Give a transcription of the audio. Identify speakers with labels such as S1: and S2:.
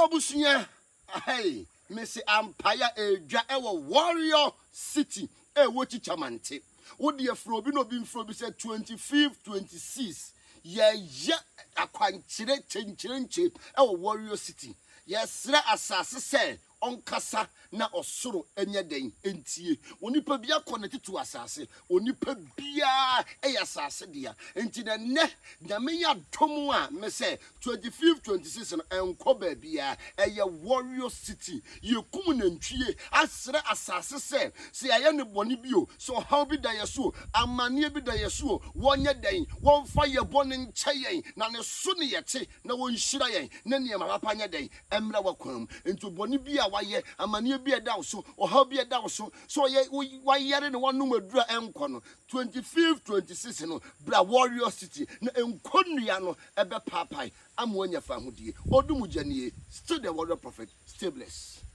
S1: Mabusunya, hey, Missy Empire, warrior city, Wochi Chamante. What dear Frobino being Frobi said 25, 26. Yeah, a quantity change, warrior city. Yes, asase say onkasa na osoro enya den entie onipa bia connected to asase onipa bia asase dia enti na ne nyame ya domo a me say 25 26 no enko ba bia warrior city yekum na ntwie asere asase se aye ne bone bio so how bi da yeso amane bi da yeso wonye den wonfa ye bone nkyeye na ne so ne yete na wonhyira yen na ne ma papa nya den emra wakwam enti bone bia waye amane bia da so o how bia da so so ye wayere ne wonum adura enko no 25 26 no bra warrior city na enkonua no ebe papai amwonya fa hodie odumujanie still the warrior prophet stay blessed.